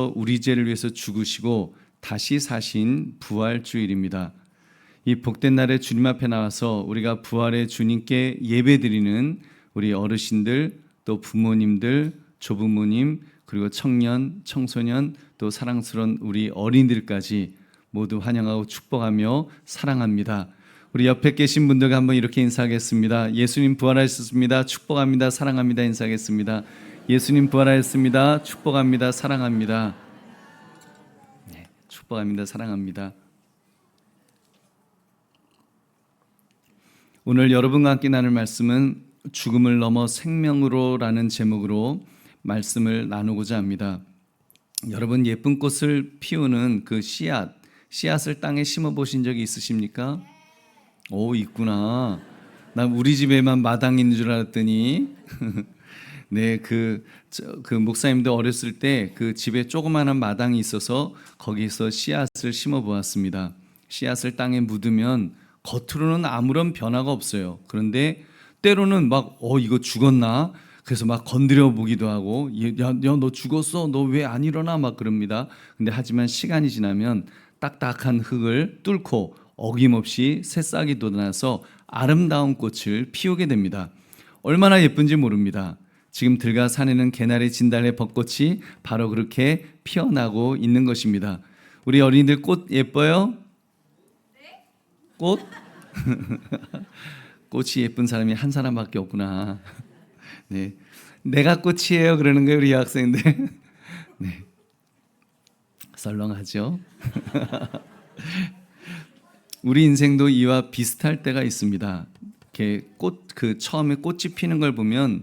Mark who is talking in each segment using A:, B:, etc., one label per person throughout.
A: 우리 죄를 위해서 죽으시고 다시 사신 부활주일입니다. 이 복된 날에 주님 앞에 나와서 우리가 부활의 주님께 예배드리는 우리 어르신들, 또 부모님들, 조부모님, 그리고 청년, 청소년, 또 사랑스러운 우리 어린이들까지 모두 환영하고 축복하며 사랑합니다. 우리 옆에 계신 분들과 한번 이렇게 인사하겠습니다. 예수님 부활하셨습니다. 축복합니다. 사랑합니다. 인사하겠습니다. 예수님 부활하셨습니다. 축복합니다. 사랑합니다. 네, 축복합니다. 사랑합니다. 오늘 여러분과 함께 나눌 말씀은 죽음을 넘어 생명으로라는 제목으로 말씀을 나누고자 합니다. 여러분, 예쁜 꽃을 피우는 그 씨앗을 땅에 심어 보신 적이 있으십니까? 오, 있구나. 난 우리 집에만 마당이 있는 줄 알았더니 네, 그 목사님도 어렸을 때 그 집에 조그마한 마당이 있어서 거기서 씨앗을 심어 보았습니다. 씨앗을 땅에 묻으면 겉으로는 아무런 변화가 없어요. 그런데 때로는 막 이거 죽었나? 그래서 막 건드려 보기도 하고, 야, 너 죽었어? 너 왜 안 일어나? 막 그럽니다. 근데 하지만 시간이 지나면 딱딱한 흙을 뚫고 어김없이 새싹이 돋아나서 아름다운 꽃을 피우게 됩니다. 얼마나 예쁜지 모릅니다. 지금 들가 산에는 개나리, 진달래, 벚꽃이 바로 그렇게 피어나고 있는 것입니다. 우리 어린이들 꽃 예뻐요? 꽃? 꽃이 예쁜 사람이 한 사람밖에 없구나. 네, 내가 꽃이에요 그러는 거예요, 우리 여학생들. 네, 썰렁하죠. 우리 인생도 이와 비슷할 때가 있습니다. 이렇게 처음에 꽃이 피는 걸 보면은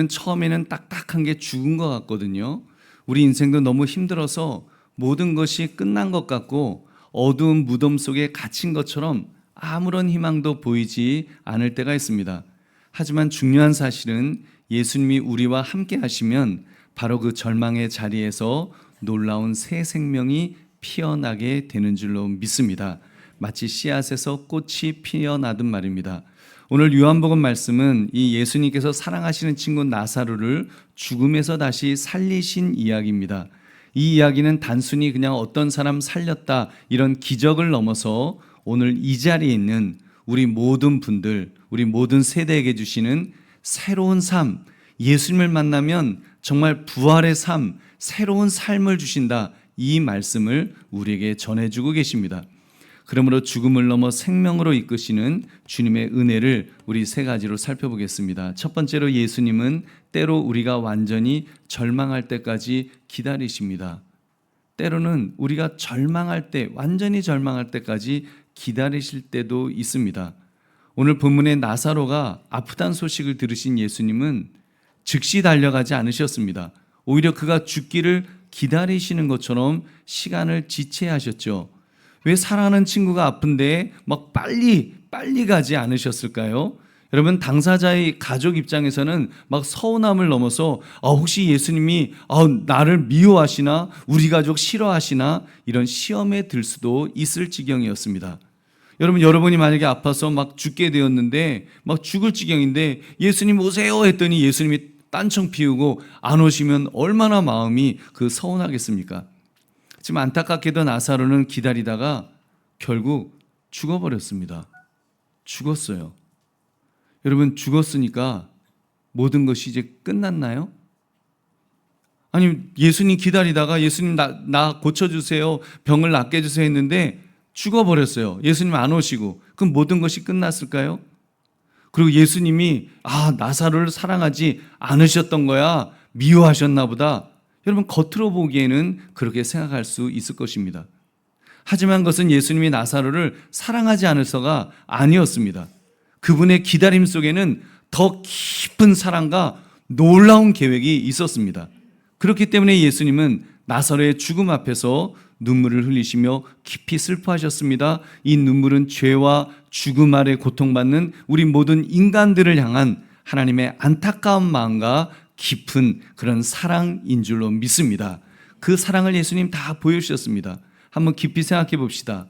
A: 처음에는 딱딱한 게 죽은 것 같거든요. 우리 인생도 너무 힘들어서 모든 것이 끝난 것 같고 어두운 무덤 속에 갇힌 것처럼 아무런 희망도 보이지 않을 때가 있습니다. 하지만 중요한 사실은 예수님이 우리와 함께 하시면 바로 그 절망의 자리에서 놀라운 새 생명이 피어나게 되는 줄로 믿습니다. 마치 씨앗에서 꽃이 피어나듯 말입니다. 오늘 요한복음 말씀은 이 예수님께서 사랑하시는 친구 나사로를 죽음에서 다시 살리신 이야기입니다. 이 이야기는 단순히 그냥 어떤 사람 살렸다 이런 기적을 넘어서 오늘 이 자리에 있는 우리 모든 분들, 우리 모든 세대에게 주시는 새로운 삶, 예수님을 만나면 정말 부활의 삶, 새로운 삶을 주신다, 이 말씀을 우리에게 전해주고 계십니다. 그러므로 죽음을 넘어 생명으로 이끄시는 주님의 은혜를 우리 세 가지로 살펴보겠습니다. 첫 번째로, 예수님은 때로 우리가 완전히 절망할 때까지 기다리십니다. 때로는 우리가 절망할 때, 완전히 절망할 때까지 기다리실 때도 있습니다. 오늘 본문의 나사로가 아프다는 소식을 들으신 예수님은 즉시 달려가지 않으셨습니다. 오히려 그가 죽기를 기다리시는 것처럼 시간을 지체하셨죠. 왜 사랑하는 친구가 아픈데 막 빨리 가지 않으셨을까요? 여러분, 당사자의 가족 입장에서는 막 서운함을 넘어서 혹시 예수님이 나를 미워하시나, 우리 가족 싫어하시나, 이런 시험에 들 수도 있을 지경이었습니다. 여러분이 만약에 아파서 막 죽게 되었는데, 막 죽을 지경인데 예수님 오세요 했더니 예수님이 딴청 피우고 안 오시면 얼마나 마음이 서운하겠습니까? 지금 안타깝게도 나사로는 기다리다가 결국 죽어버렸습니다. 죽었어요. 여러분, 죽었으니까 모든 것이 이제 끝났나요? 아니, 예수님 기다리다가 예수님 나 고쳐주세요, 병을 낫게 해주세요 했는데 죽어버렸어요. 예수님 안 오시고. 그럼 모든 것이 끝났을까요? 그리고 예수님이 나사로를 사랑하지 않으셨던 거야, 미워하셨나 보다, 여러분, 겉으로 보기에는 그렇게 생각할 수 있을 것입니다. 하지만 그것은 예수님이 나사로를 사랑하지 않으셔서가 아니었습니다. 그분의 기다림 속에는 더 깊은 사랑과 놀라운 계획이 있었습니다. 그렇기 때문에 예수님은 나사로의 죽음 앞에서 눈물을 흘리시며 깊이 슬퍼하셨습니다. 이 눈물은 죄와 죽음 아래 고통받는 우리 모든 인간들을 향한 하나님의 안타까운 마음과 깊은 그런 사랑인 줄로 믿습니다. 그 사랑을 예수님 다 보여주셨습니다. 한번 깊이 생각해 봅시다.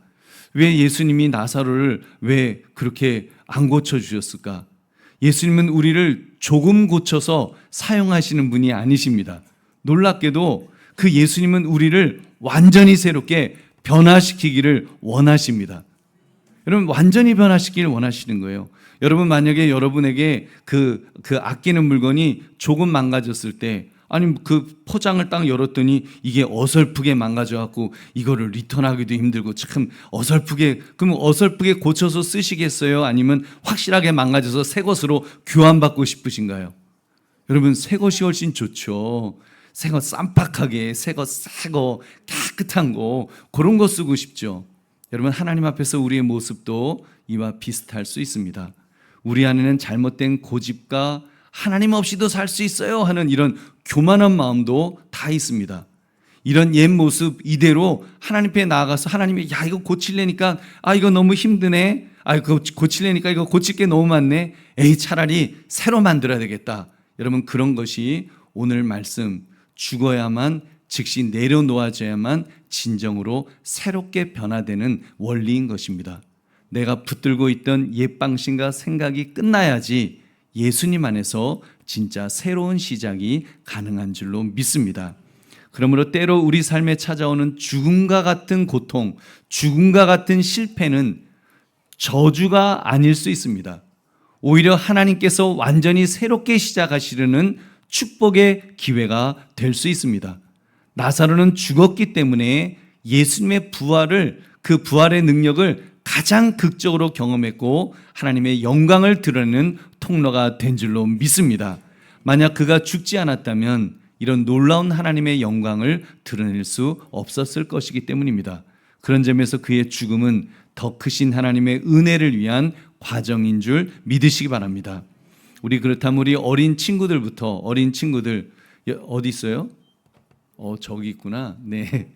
A: 왜 예수님이 나사로를 왜 그렇게 안 고쳐주셨을까? 예수님은 우리를 조금 고쳐서 사용하시는 분이 아니십니다. 놀랍게도 그 예수님은 우리를 완전히 새롭게 변화시키기를 원하십니다. 여러분, 완전히 변화시키기를 원하시는 거예요. 여러분, 만약에 여러분에게 그 아끼는 물건이 조금 망가졌을 때, 아니 그 포장을 딱 열었더니 이게 어설프게 망가져갖고 이거를 리턴하기도 힘들고 참 어설프게, 그럼 어설프게 고쳐서 쓰시겠어요? 아니면 확실하게 망가져서 새 것으로 교환받고 싶으신가요? 여러분, 새 것이 훨씬 좋죠. 새 거 쌈박하게, 새 거 깨끗한 거, 그런 거 쓰고 싶죠. 여러분, 하나님 앞에서 우리의 모습도 이와 비슷할 수 있습니다. 우리 안에는 잘못된 고집과 하나님 없이도 살 수 있어요 하는 이런 교만한 마음도 다 있습니다. 이런 옛 모습 이대로 하나님 앞에 나아가서 하나님이 야 이거 고치려니까 이거 너무 힘드네, 이거 고치려니까 이거 고칠 게 너무 많네, 에이 차라리 새로 만들어야 되겠다. 여러분, 그런 것이 오늘 말씀, 죽어야만 즉시 내려놓아져야만 진정으로 새롭게 변화되는 원리인 것입니다. 내가 붙들고 있던 옛 방식과 생각이 끝나야지 예수님 안에서 진짜 새로운 시작이 가능한 줄로 믿습니다. 그러므로 때로 우리 삶에 찾아오는 죽음과 같은 고통, 죽음과 같은 실패는 저주가 아닐 수 있습니다. 오히려 하나님께서 완전히 새롭게 시작하시려는 축복의 기회가 될 수 있습니다. 나사로는 죽었기 때문에 예수님의 부활을, 그 부활의 능력을 가장 극적으로 경험했고 하나님의 영광을 드러내는 통로가 된 줄로 믿습니다. 만약 그가 죽지 않았다면 이런 놀라운 하나님의 영광을 드러낼 수 없었을 것이기 때문입니다. 그런 점에서 그의 죽음은 더 크신 하나님의 은혜를 위한 과정인 줄 믿으시기 바랍니다. 우리 그렇다면 우리 어린 친구들부터, 어린 친구들 어디 있어요? 저기 있구나. 네,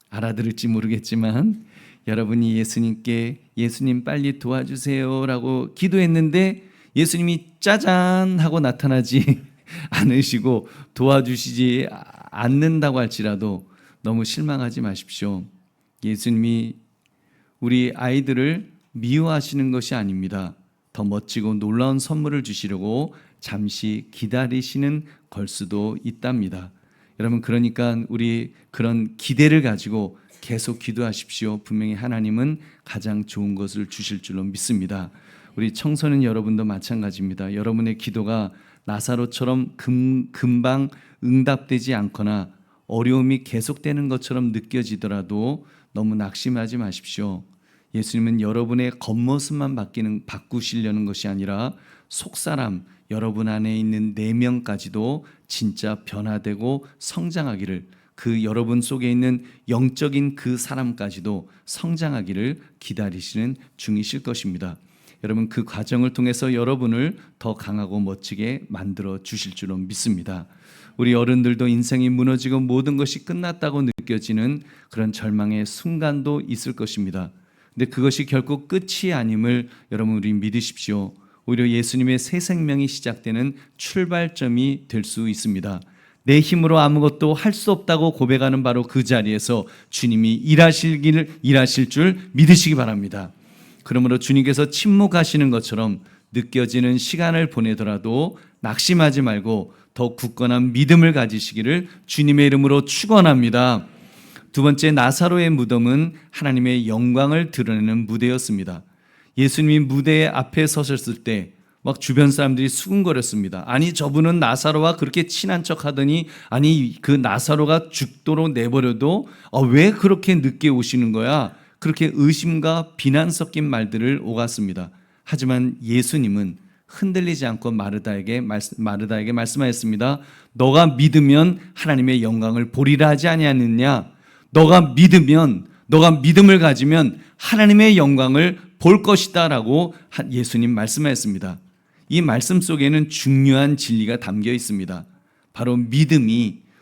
A: 알아들을지 모르겠지만 여러분이 예수님께 예수님 빨리 도와주세요 라고 기도했는데 예수님이 짜잔 하고 나타나지 않으시고 도와주시지 않는다고 할지라도 너무 실망하지 마십시오. 예수님이 우리 아이들을 미워하시는 것이 아닙니다. 더 멋지고 놀라운 선물을 주시려고 잠시 기다리시는 걸 수도 있답니다. 여러분, 그러니까 우리 그런 기대를 가지고 계속 기도하십시오. 분명히 하나님은 가장 좋은 것을 주실 줄로 믿습니다. 우리 청소년 여러분도 마찬가지입니다. 여러분의 기도가 나사로처럼 금방 응답되지 않거나 어려움이 계속되는 것처럼 느껴지더라도 너무 낙심하지 마십시오. 예수님은 여러분의 겉모습만 바꾸시려는 것이 아니라 속사람, 여러분 안에 있는 내면까지도 진짜 변화되고 성장하기를, 그 여러분 속에 있는 영적인 그 사람까지도 성장하기를 기다리시는 중이실 것입니다. 여러분, 그 과정을 통해서 여러분을 더 강하고 멋지게 만들어 주실 줄로 믿습니다. 우리 어른들도 인생이 무너지고 모든 것이 끝났다고 느껴지는 그런 절망의 순간도 있을 것입니다. 근데 그것이 결코 끝이 아님을 여러분 우리 믿으십시오. 오히려 예수님의 새 생명이 시작되는 출발점이 될 수 있습니다. 내 힘으로 아무것도 할 수 없다고 고백하는 바로 그 자리에서 주님이 일하실 줄 믿으시기 바랍니다. 그러므로 주님께서 침묵하시는 것처럼 느껴지는 시간을 보내더라도 낙심하지 말고 더 굳건한 믿음을 가지시기를 주님의 이름으로 축원합니다. 두 번째, 나사로의 무덤은 하나님의 영광을 드러내는 무대였습니다. 예수님이 무대 앞에 서셨을 때 막 주변 사람들이 수군거렸습니다. 아니 저분은 나사로와 그렇게 친한 척 하더니 아니 그 나사로가 죽도록 내버려도 왜 그렇게 늦게 오시는 거야? 그렇게 의심과 비난 섞인 말들을 오갔습니다. 하지만 예수님은 흔들리지 않고 마르다에게 말씀하였습니다. 너가 믿으면 하나님의 영광을 보리라 하지 아니하느냐? 너가 믿음을 가지면 하나님의 영광을 볼 것이다 라고 예수님 말씀하였습니다. 이 말씀 속에는 중요한 진리가 담겨 있습니다. 바로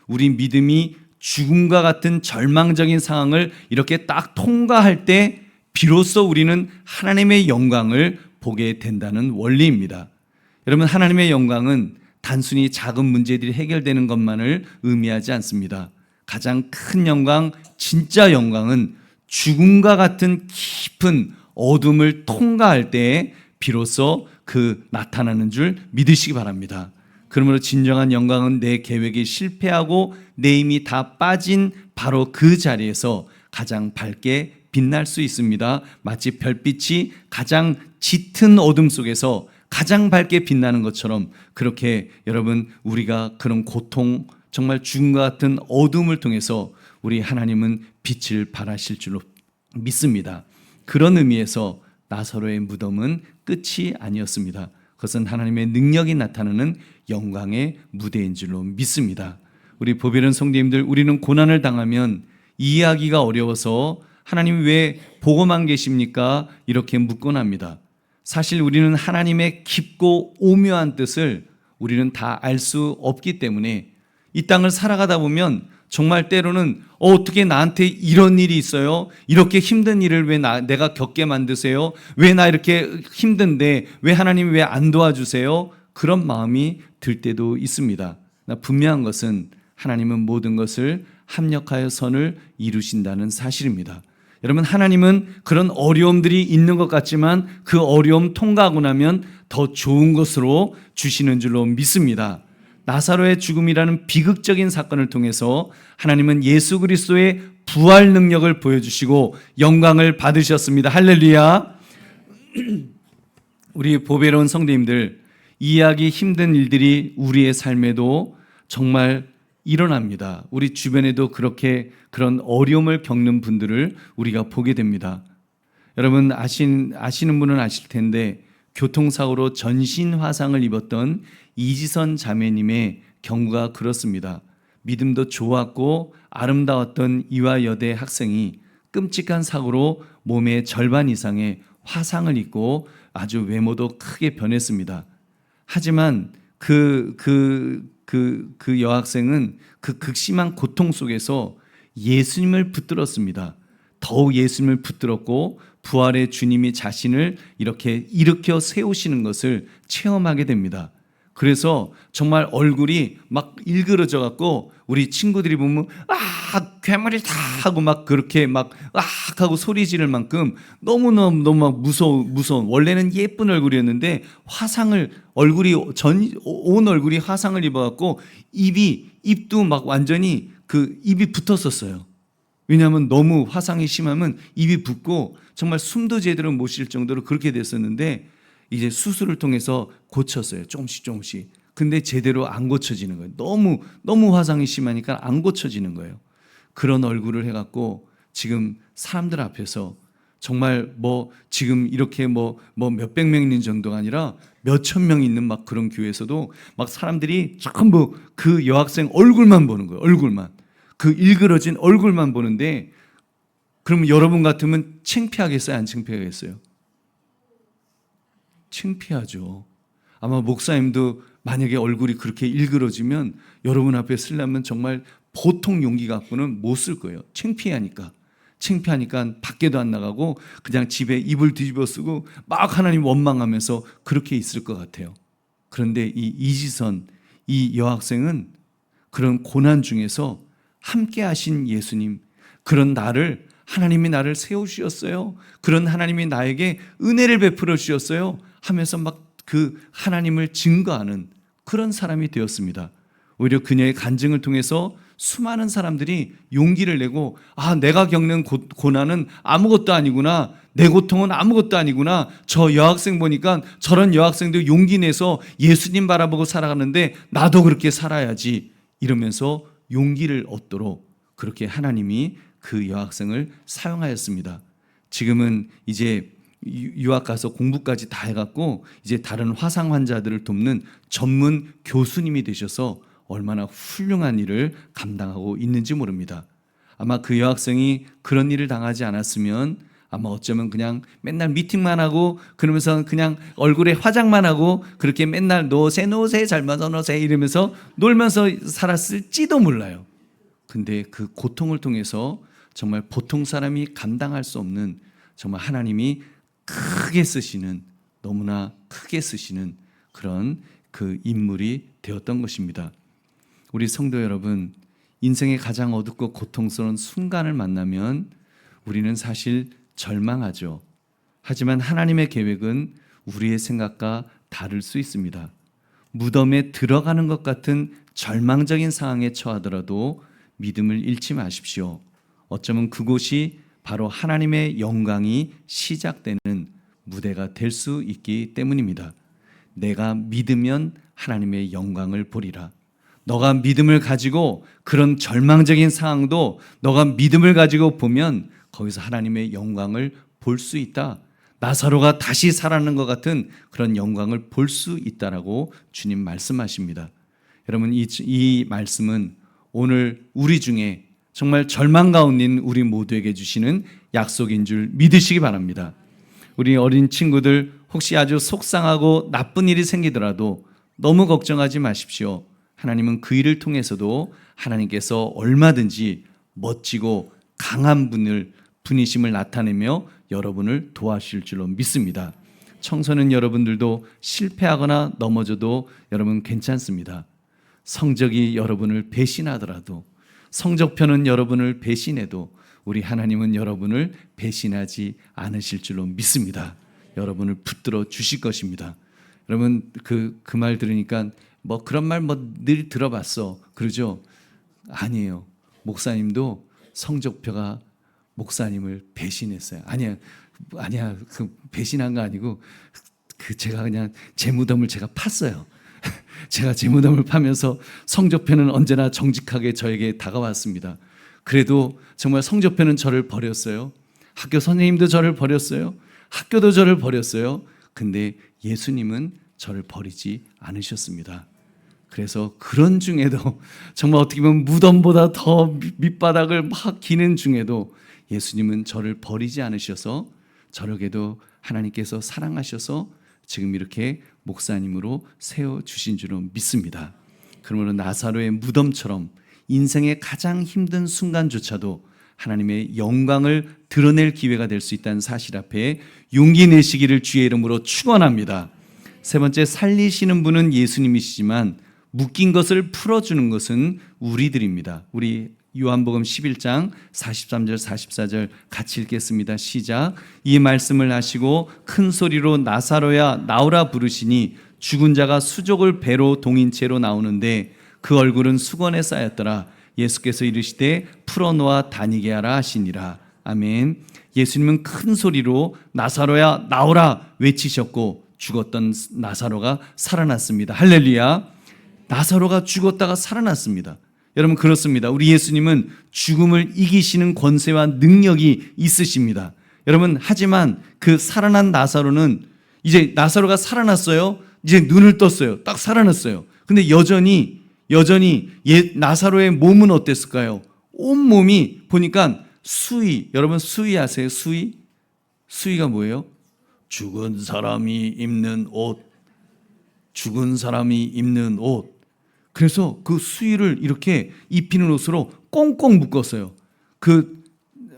A: 우리 믿음이 죽음과 같은 절망적인 상황을 이렇게 딱 통과할 때 비로소 우리는 하나님의 영광을 보게 된다는 원리입니다. 여러분, 하나님의 영광은 단순히 작은 문제들이 해결되는 것만을 의미하지 않습니다. 가장 큰 영광, 진짜 영광은 죽음과 같은 깊은 어둠을 통과할 때에 비로소 나타나는 줄 믿으시기 바랍니다. 그러므로 진정한 영광은 내 계획이 실패하고 내 힘이 다 빠진 바로 그 자리에서 가장 밝게 빛날 수 있습니다. 마치 별빛이 가장 짙은 어둠 속에서 가장 밝게 빛나는 것처럼 그렇게 여러분 우리가 그런 고통 정말 죽음과 같은 어둠을 통해서 우리 하나님은 빛을 발하실 줄로 믿습니다. 그런 의미에서 나사로의 무덤은 끝이 아니었습니다. 그것은 하나님의 능력이 나타나는 영광의 무대인 줄로 믿습니다. 우리 보배로운 성도님들, 우리는 고난을 당하면 이해하기가 어려워서 하나님 왜 보고만 계십니까? 이렇게 묻곤 합니다. 사실 우리는 하나님의 깊고 오묘한 뜻을 우리는 다 알 수 없기 때문에 이 땅을 살아가다 보면 정말 때로는 어떻게 나한테 이런 일이 있어요? 이렇게 힘든 일을 왜 내가 겪게 만드세요? 왜 나 이렇게 힘든데 왜 하나님이 왜 안 도와주세요? 그런 마음이 들 때도 있습니다. 분명한 것은 하나님은 모든 것을 합력하여 선을 이루신다는 사실입니다. 여러분, 하나님은 그런 어려움들이 있는 것 같지만 그 어려움 통과하고 나면 더 좋은 것으로 주시는 줄로 믿습니다. 나사로의 죽음이라는 비극적인 사건을 통해서 하나님은 예수 그리스도의 부활 능력을 보여주시고 영광을 받으셨습니다. 할렐루야. 우리 보배로운 성도님들, 이해하기 힘든 일들이 우리의 삶에도 정말 일어납니다. 우리 주변에도 그렇게 그런 어려움을 겪는 분들을 우리가 보게 됩니다. 여러분 아시는 분은 아실 텐데 교통사고로 전신 화상을 입었던 이지선 자매님의 경우가 그렇습니다. 믿음도 좋았고 아름다웠던 이화여대 학생이 끔찍한 사고로 몸의 절반 이상의 화상을 입고 아주 외모도 크게 변했습니다. 하지만 그 여학생은 그 극심한 고통 속에서 예수님을 붙들었습니다. 더욱 예수님을 붙들었고 부활의 주님이 자신을 이렇게 일으켜 세우시는 것을 체험하게 됩니다. 그래서 정말 얼굴이 막 일그러져 갖고 우리 친구들이 보면 괴물이다 하고 막 그렇게 막 하고 소리 지를 만큼 너무 막 무서운 원래는 예쁜 얼굴이었는데 화상을 얼굴이 온 얼굴이 화상을 입어 갖고 입도 막 완전히 그 입이 붙었었어요. 왜냐하면 너무 화상이 심하면 입이 붓고 정말 숨도 제대로 못 쉴 정도로 그렇게 됐었는데 이제 수술을 통해서 고쳤어요. 조금씩. 근데 제대로 안 고쳐지는 거예요. 너무 화상이 심하니까 안 고쳐지는 거예요. 그런 얼굴을 해갖고 지금 사람들 앞에서 정말 지금 이렇게 몇백 명 있는 정도가 아니라 몇천 명 있는 막 그런 교회에서도 막 사람들이 전부 그 여학생 얼굴만 보는 거예요. 얼굴만. 그 일그러진 얼굴만 보는데 그럼 여러분 같으면 창피하겠어요? 안 창피하겠어요? 창피하죠. 아마 목사님도 만약에 얼굴이 그렇게 일그러지면 여러분 앞에 쓰려면 정말 보통 용기 갖고는 못 쓸 거예요. 창피하니까 밖에도 안 나가고 그냥 집에 이불 뒤집어 쓰고 막 하나님 원망하면서 그렇게 있을 것 같아요. 그런데 이 이지선 이 여학생은 그런 고난 중에서 함께 하신 예수님, 그런 하나님이 나를 세우셨어요. 그런 하나님이 나에게 은혜를 베풀어 주셨어요 하면서 막 그 하나님을 증거하는 그런 사람이 되었습니다. 오히려 그녀의 간증을 통해서 수많은 사람들이 용기를 내고 내가 겪는 고난은 아무것도 아니구나. 내 고통은 아무것도 아니구나. 저 여학생 보니까 저런 여학생도 용기 내서 예수님 바라보고 살아가는데 나도 그렇게 살아야지 이러면서 용기를 얻도록 그렇게 하나님이 그 여학생을 사용하였습니다. 지금은 이제 유학 가서 공부까지 다 해갖고 이제 다른 화상 환자들을 돕는 전문 교수님이 되셔서 얼마나 훌륭한 일을 감당하고 있는지 모릅니다. 아마 그 여학생이 그런 일을 당하지 않았으면 아마 어쩌면 그냥 맨날 미팅만 하고 그러면서 그냥 얼굴에 화장만 하고 그렇게 맨날 노세 잘 맞아 노세 이러면서 놀면서 살았을지도 몰라요. 근데 그 고통을 통해서 정말 보통 사람이 감당할 수 없는 정말 하나님이 크게 쓰시는 너무나 크게 쓰시는 그런 그 인물이 되었던 것입니다. 우리 성도 여러분, 인생의 가장 어둡고 고통스러운 순간을 만나면 우리는 사실 절망하죠. 하지만 하나님의 계획은 우리의 생각과 다를 수 있습니다. 무덤에 들어가는 것 같은 절망적인 상황에 처하더라도 믿음을 잃지 마십시오. 어쩌면 그곳이 바로 하나님의 영광이 시작되는 무대가 될 수 있기 때문입니다. 내가 믿으면 하나님의 영광을 보리라. 너가 믿음을 가지고 그런 절망적인 상황도 너가 믿음을 가지고 보면 거기서 하나님의 영광을 볼 수 있다. 나사로가 다시 살아나는 것 같은 그런 영광을 볼 수 있다라고 주님 말씀하십니다. 여러분, 이 말씀은 오늘 우리 중에 정말 절망 가운데 있는 우리 모두에게 주시는 약속인 줄 믿으시기 바랍니다. 우리 어린 친구들 혹시 아주 속상하고 나쁜 일이 생기더라도 너무 걱정하지 마십시오. 하나님은 그 일을 통해서도 하나님께서 얼마든지 멋지고 강한 분이심을 나타내며 여러분을 도와주실 줄로 믿습니다. 청소년 여러분들도 실패하거나 넘어져도 여러분 괜찮습니다. 성적이 여러분을 배신하더라도, 성적표는 여러분을 배신해도 우리 하나님은 여러분을 배신하지 않으실 줄로 믿습니다. 여러분을 붙들어 주실 것입니다. 여러분 그 말 들으니까 뭐 그런 말 뭐 늘 들어봤어 그러죠? 아니에요. 목사님도 성적표가 목사님을 배신했어요. 아니야 그 배신한 거 아니고 제가 그냥 제 무덤을 제가 팠어요. 제가 제 무덤을 파면서 성적표는 언제나 정직하게 저에게 다가왔습니다. 그래도 정말 성적표는 저를 버렸어요. 학교 선생님도 저를 버렸어요. 학교도 저를 버렸어요. 근데 예수님은 저를 버리지 않으셨습니다. 그래서 그런 중에도 정말 어떻게 보면 무덤보다 더 밑바닥을 막 기는 중에도 예수님은 저를 버리지 않으셔서 저에게도 하나님께서 사랑하셔서 지금 이렇게 목사님으로 세워주신 줄로 믿습니다. 그러므로 나사로의 무덤처럼 인생의 가장 힘든 순간조차도 하나님의 영광을 드러낼 기회가 될 수 있다는 사실 앞에 용기 내시기를 주의 이름으로 축원합니다. 세 번째, 살리시는 분은 예수님이시지만 묶인 것을 풀어주는 것은 우리들입니다. 우리 요한복음 11장 43절 44절 같이 읽겠습니다. 시작. 이 말씀을 하시고 큰 소리로 나사로야 나오라 부르시니 죽은 자가 수족을 배로 동인 채로 나오는데 그 얼굴은 수건에 쌓였더라. 예수께서 이르시되 풀어놓아 다니게 하라 하시니라. 아멘. 예수님은 큰 소리로 나사로야 나오라 외치셨고 죽었던 나사로가 살아났습니다. 할렐루야. 나사로가 죽었다가 살아났습니다. 여러분 그렇습니다. 우리 예수님은 죽음을 이기시는 권세와 능력이 있으십니다. 여러분 하지만 그 살아난 나사로는 이제 나사로가 살아났어요. 이제 눈을 떴어요. 딱 살아났어요. 근데 여전히 나사로의 몸은 어땠을까요? 온몸이 보니까 수의, 여러분 수의 아세요? 수의? 수의가 뭐예요? 죽은 사람이 입는 옷. 죽은 사람이 입는 옷. 그래서 그 수의를 이렇게 입히는 옷으로 꽁꽁 묶었어요. 그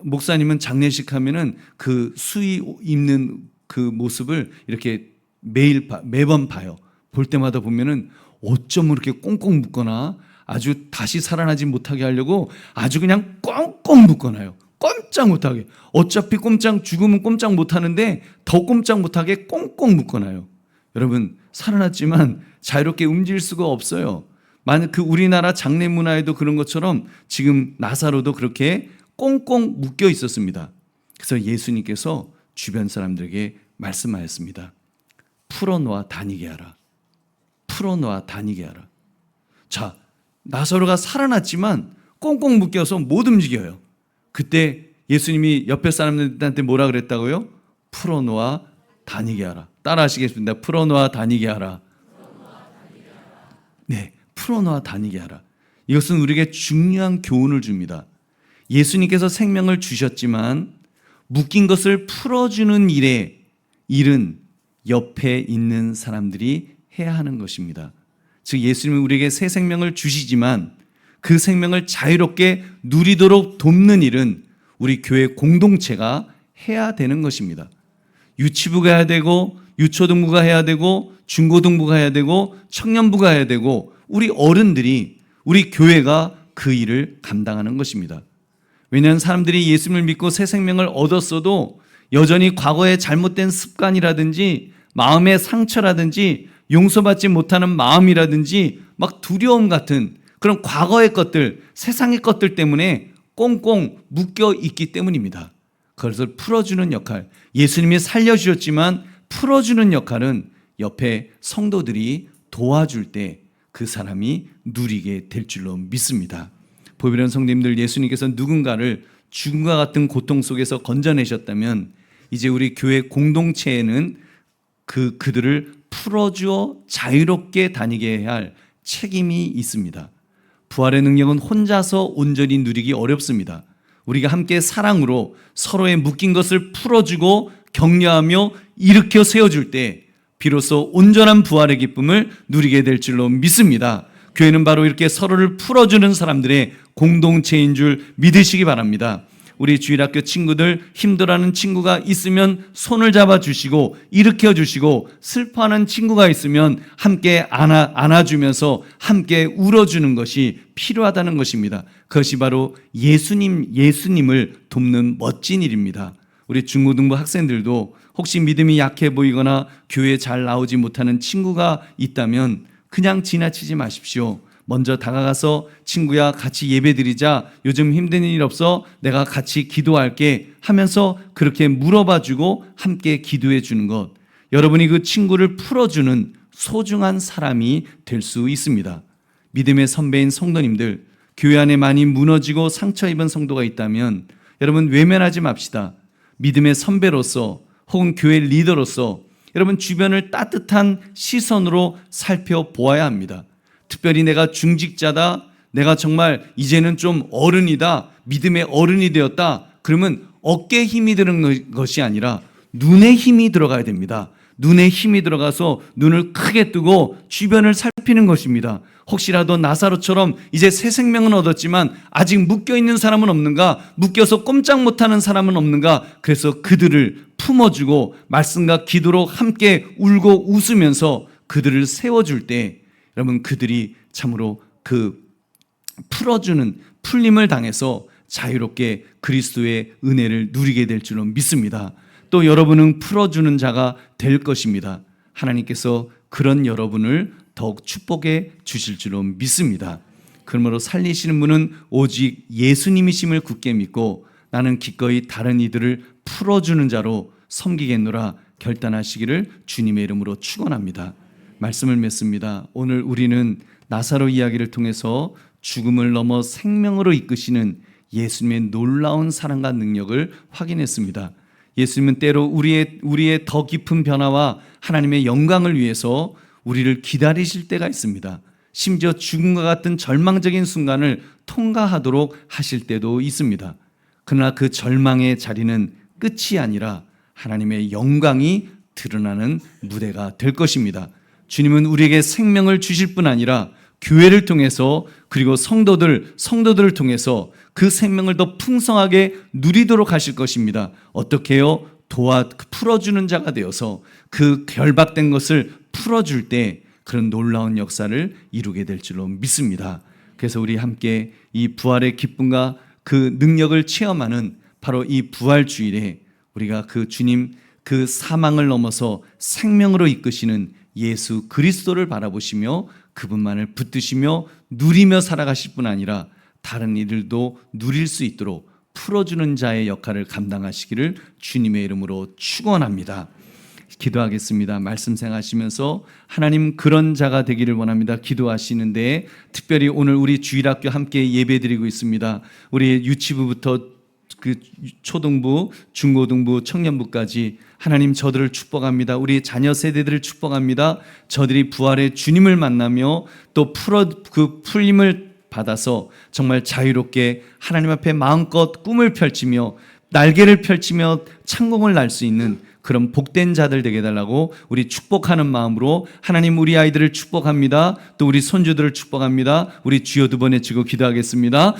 A: 목사님은 장례식 하면은 그 수의 입는 그 모습을 이렇게 매번 봐요. 볼 때마다 보면은 어쩜 이렇게 꽁꽁 묶거나 아주 다시 살아나지 못하게 하려고 아주 그냥 꽁꽁 묶어놔요. 꼼짝 못하게. 어차피 죽으면 꼼짝 못하는데 더 꼼짝 못하게 꽁꽁 묶어놔요. 여러분 살아났지만 자유롭게 움직일 수가 없어요. 만약 그 우리나라 장례 문화에도 그런 것처럼 지금 나사로도 그렇게 꽁꽁 묶여 있었습니다. 그래서 예수님께서 주변 사람들에게 말씀하였습니다. 풀어놓아 다니게 하라. 풀어놓아 다니게 하라. 자, 나사로가 살아났지만 꽁꽁 묶여서 못 움직여요. 그때 예수님이 옆에 사람들한테 뭐라 그랬다고요? 풀어놓아 다니게 하라. 따라 하시겠습니다. 풀어놓아 다니게 하라. 네, 풀어놓아 다니게 하라. 이것은 우리에게 중요한 교훈을 줍니다. 예수님께서 생명을 주셨지만 묶인 것을 풀어주는 일은 옆에 있는 사람들이 해야 하는 것입니다. 즉 예수님은 우리에게 새 생명을 주시지만 그 생명을 자유롭게 누리도록 돕는 일은 우리 교회 공동체가 해야 되는 것입니다. 유치부가 해야 되고 유초등부가 해야 되고 중고등부가 해야 되고 청년부가 해야 되고 우리 어른들이 우리 교회가 그 일을 감당하는 것입니다. 왜냐하면 사람들이 예수님을 믿고 새 생명을 얻었어도 여전히 과거의 잘못된 습관이라든지 마음의 상처라든지 용서받지 못하는 마음이라든지 막 두려움 같은 그런 과거의 것들, 세상의 것들 때문에 꽁꽁 묶여 있기 때문입니다. 그것을 풀어주는 역할, 예수님이 살려주셨지만 풀어주는 역할은 옆에 성도들이 도와줄 때 그 사람이 누리게 될 줄로 믿습니다. 보배로운 성도님들, 예수님께서 누군가를 죽음과 같은 고통 속에서 건져내셨다면 이제 우리 교회 공동체에는 그들을 풀어주어 자유롭게 다니게 해야 할 책임이 있습니다. 부활의 능력은 혼자서 온전히 누리기 어렵습니다. 우리가 함께 사랑으로 서로의 묶인 것을 풀어주고 격려하며 일으켜 세워줄 때 비로소 온전한 부활의 기쁨을 누리게 될 줄로 믿습니다. 교회는 바로 이렇게 서로를 풀어주는 사람들의 공동체인 줄 믿으시기 바랍니다. 우리 주일학교 친구들, 힘들어하는 친구가 있으면 손을 잡아주시고 일으켜주시고, 슬퍼하는 친구가 있으면 함께 안아주면서 함께 울어주는 것이 필요하다는 것입니다. 그것이 바로 예수님을 돕는 멋진 일입니다. 우리 중고등부 학생들도 혹시 믿음이 약해 보이거나 교회에 잘 나오지 못하는 친구가 있다면 그냥 지나치지 마십시오. 먼저 다가가서 친구야 같이 예배드리자, 요즘 힘든 일 없어, 내가 같이 기도할게 하면서 그렇게 물어봐주고 함께 기도해 주는 것, 여러분이 그 친구를 풀어주는 소중한 사람이 될 수 있습니다. 믿음의 선배인 성도님들, 교회 안에 많이 무너지고 상처 입은 성도가 있다면 여러분 외면하지 맙시다. 믿음의 선배로서 혹은 교회 리더로서 여러분 주변을 따뜻한 시선으로 살펴보아야 합니다. 특별히 내가 중직자다, 내가 정말 이제는 좀 어른이다, 믿음의 어른이 되었다, 그러면 어깨에 힘이 드는 것이 아니라 눈에 힘이 들어가야 됩니다. 눈에 힘이 들어가서 눈을 크게 뜨고 주변을 살피는 것입니다. 혹시라도 나사로처럼 이제 새 생명은 얻었지만 아직 묶여있는 사람은 없는가, 묶여서 꼼짝 못하는 사람은 없는가, 그래서 그들을 품어주고 말씀과 기도로 함께 울고 웃으면서 그들을 세워줄 때 여러분 그들이 참으로 그 풀어주는 풀림을 당해서 자유롭게 그리스도의 은혜를 누리게 될 줄로 믿습니다. 또 여러분은 풀어주는 자가 될 것입니다. 하나님께서 그런 여러분을 더욱 축복해 주실 줄로 믿습니다. 그러므로 살리시는 분은 오직 예수님이심을 굳게 믿고 나는 기꺼이 다른 이들을 풀어주는 자로 섬기겠노라 결단하시기를 주님의 이름으로 축원합니다. 말씀을 맺습니다. 오늘 우리는 나사로 이야기를 통해서 죽음을 넘어 생명으로 이끄시는 예수님의 놀라운 사랑과 능력을 확인했습니다. 예수님은 때로 우리의 더 깊은 변화와 하나님의 영광을 위해서 우리를 기다리실 때가 있습니다. 심지어 죽음과 같은 절망적인 순간을 통과하도록 하실 때도 있습니다. 그러나 그 절망의 자리는 끝이 아니라 하나님의 영광이 드러나는 무대가 될 것입니다. 주님은 우리에게 생명을 주실 뿐 아니라 교회를 통해서 그리고 성도들을 통해서 그 생명을 더 풍성하게 누리도록 하실 것입니다. 어떻게요? 풀어주는 자가 되어서 그 결박된 것을 풀어줄 때 그런 놀라운 역사를 이루게 될 줄로 믿습니다. 그래서 우리 함께 이 부활의 기쁨과 그 능력을 체험하는 바로 이 부활 주일에 우리가 그 주님 그 사망을 넘어서 생명으로 이끄시는 예수 그리스도를 바라보시며 그분만을 붙드시며 누리며 살아가실 뿐 아니라 다른 이들도 누릴 수 있도록 풀어주는 자의 역할을 감당하시기를 주님의 이름으로 축원합니다. 기도하겠습니다. 말씀 생각하시면서 하나님 그런 자가 되기를 원합니다. 기도하시는데 특별히 오늘 우리 주일학교 함께 예배드리고 있습니다. 우리 유치부부터 그 초등부, 중고등부, 청년부까지 하나님 저들을 축복합니다. 우리 자녀 세대들을 축복합니다. 저들이 부활의 주님을 만나며 또 그 풀림을 받아서 정말 자유롭게 하나님 앞에 마음껏 꿈을 펼치며 날개를 펼치며 창공을 날 수 있는 그런 복된 자들 되게 해달라고 우리 축복하는 마음으로 하나님 우리 아이들을 축복합니다. 또 우리 손주들을 축복합니다. 우리 주여 두 번 외치고 기도하겠습니다.